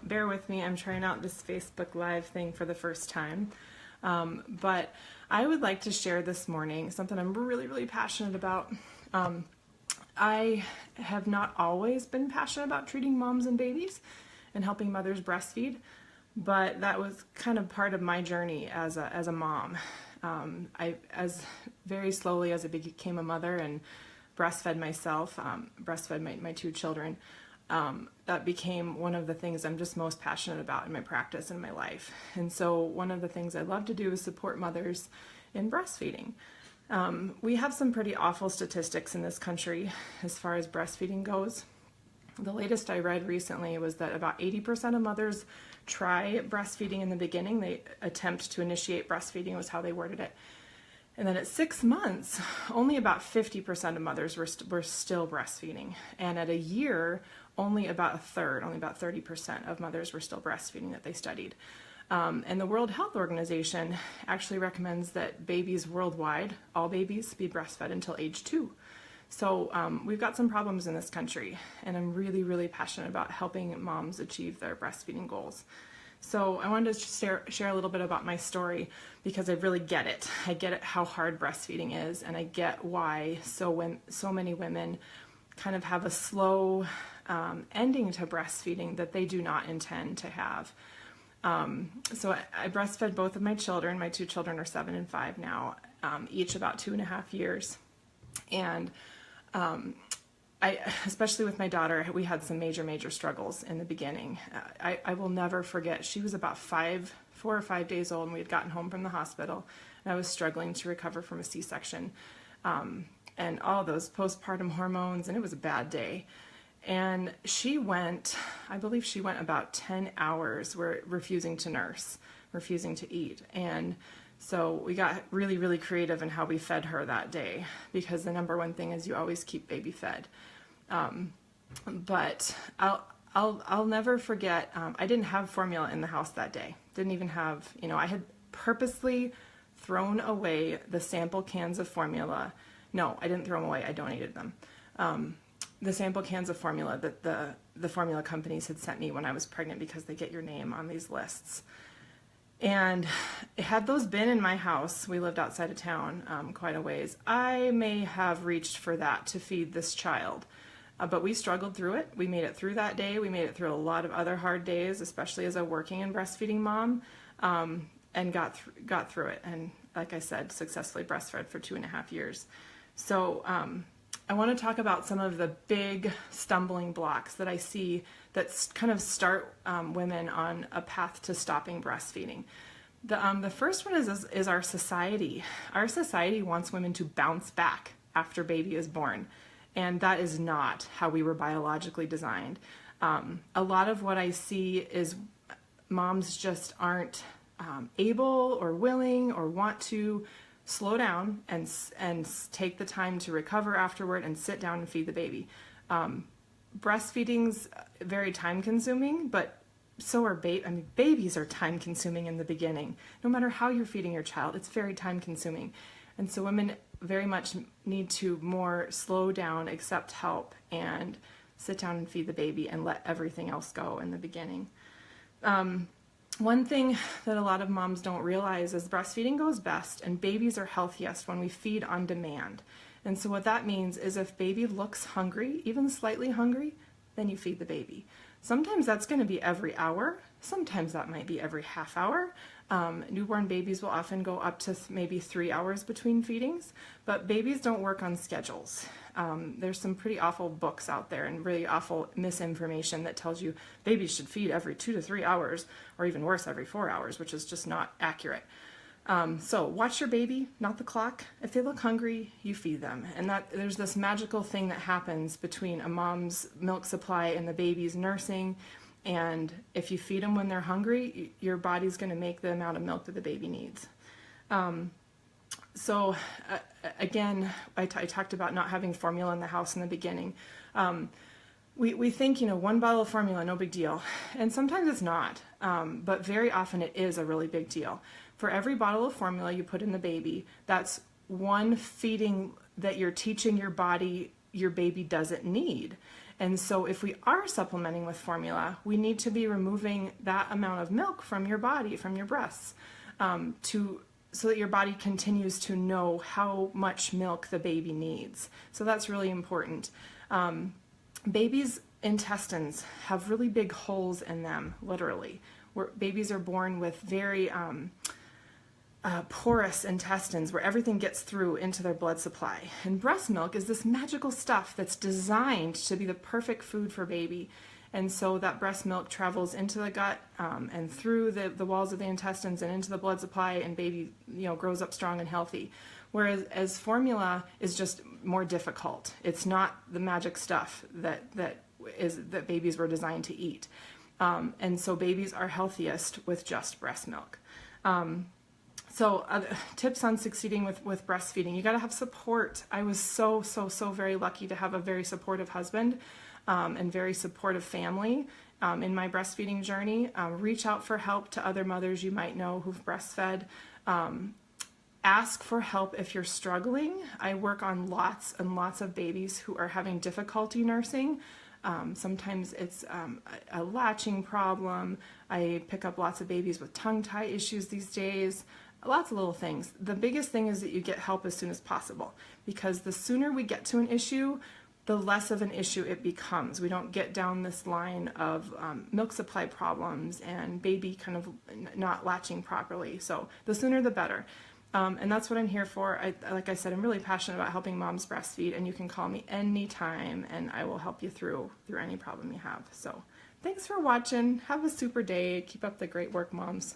bear with me. I'm trying out this Facebook Live thing for the first time. But I would like to share this morning something I'm really passionate about. I have not always been passionate about treating moms and babies and helping mothers breastfeed, but that was kind of part of my journey as a mom. As very slowly as I became a mother and breastfed myself, breastfed my two children, that became one of the things I'm just most passionate about in my practice and my life. And so one of the things I love to do is support mothers in breastfeeding. We have some pretty awful statistics in this country as far as breastfeeding goes. The latest I read recently was that about 80% of mothers try breastfeeding in the beginning. They attempt to initiate breastfeeding was how they worded it. And then at 6 months, only about 50% of mothers were still breastfeeding. And at a year, only about a third, only about 30% of mothers were still breastfeeding that they studied. And the World Health Organization actually recommends that babies worldwide, all babies, be breastfed until age 2. So we've got some problems in this country, and I'm really passionate about helping moms achieve their breastfeeding goals. So I wanted to share a little bit about my story because I really get it. I get it how hard breastfeeding is, and I get why so many women kind of have a slow ending to breastfeeding that they do not intend to have. So I breastfed both of my children. My two children are 7 and 5 now, each about 2.5 years. And especially with my daughter, we had some major struggles in the beginning. I will never forget, she was about 4 or 5 days old, and we had gotten home from the hospital, and I was struggling to recover from a C-section, and all those postpartum hormones, and it was a bad day. And I believe she went about 10 hours refusing to nurse, refusing to eat. And so we got really creative in how we fed her that day, because the number one thing is you always keep baby fed. But I'll never forget, I didn't have formula in the house that day. Didn't even have, I had purposely thrown away the sample cans of formula. No, I didn't throw them away. I donated them. The sample cans of formula that the formula companies had sent me when I was pregnant, because they get your name on these lists. And had those been in my house, we lived outside of town quite a ways, I may have reached for that to feed this child. But we struggled through it. We made it through that day. We made it through a lot of other hard days, especially as a working and breastfeeding mom, and got through it. And like I said, successfully breastfed for 2.5 years. So I want to talk about some of the big stumbling blocks that I see that kind of start women on a path to stopping breastfeeding. The first one is our society. Our society wants women to bounce back after baby is born, and that is not how we were biologically designed. A lot of what I see is moms just aren't able or willing or want to slow down and take the time to recover afterward and sit down and feed the baby. Breastfeeding's very time consuming, but so are babies are time consuming in the beginning. No matter how you're feeding your child, it's very time consuming. And so women very much need to more slow down, accept help, and sit down and feed the baby and let everything else go in the beginning. One thing that a lot of moms don't realize is breastfeeding goes best and babies are healthiest when we feed on demand. And so what that means is if baby looks hungry, even slightly hungry, then you feed the baby. Sometimes that's going to be every hour. Sometimes that might be every half hour. Newborn babies will often go up to maybe 3 hours between feedings, but babies don't work on schedules. There's some pretty awful books out there and really awful misinformation that tells you babies should feed every 2 to 3 hours, or even worse, every 4 hours, which is just not accurate. So watch your baby, not the clock. If they look hungry, you feed them. And there's this magical thing that happens between a mom's milk supply and the baby's nursing. And if you feed them when they're hungry, your body's going to make the amount of milk that the baby needs. Again, I talked about not having formula in the house in the beginning. We think, one bottle of formula, no big deal. And sometimes it's not, but very often it is a really big deal. For every bottle of formula you put in the baby, that's one feeding that you're teaching your body your baby doesn't need. And so if we are supplementing with formula, we need to be removing that amount of milk from your body, from your breasts, so that your body continues to know how much milk the baby needs. So that's really important. Babies' intestines have really big holes in them, literally. Where babies are born with very porous intestines where everything gets through into their blood supply. And breast milk is this magical stuff that's designed to be the perfect food for baby. And so that breast milk travels into the gut and through the walls of the intestines and into the blood supply, and baby, grows up strong and healthy. Whereas formula is just more difficult. It's not the magic stuff that babies were designed to eat. And so babies are healthiest with just breast milk. So tips on succeeding with breastfeeding. You got to have support. I was so very lucky to have a very supportive husband and very supportive family in my breastfeeding journey. Reach out for help to other mothers you might know who've breastfed. Ask for help if you're struggling. I work on lots and lots of babies who are having difficulty nursing. Sometimes it's a latching problem. I pick up lots of babies with tongue tie issues these days. Lots of little things. The biggest thing is that you get help as soon as possible, because the sooner we get to an issue, the less of an issue it becomes. We don't get down this line of milk supply problems and baby kind of not latching properly. So the sooner the better. And that's what I'm here for. Like I said, I'm really passionate about helping moms breastfeed, and you can call me anytime and I will help you through any problem you have. So thanks for watching. Have a super day. Keep up the great work, moms.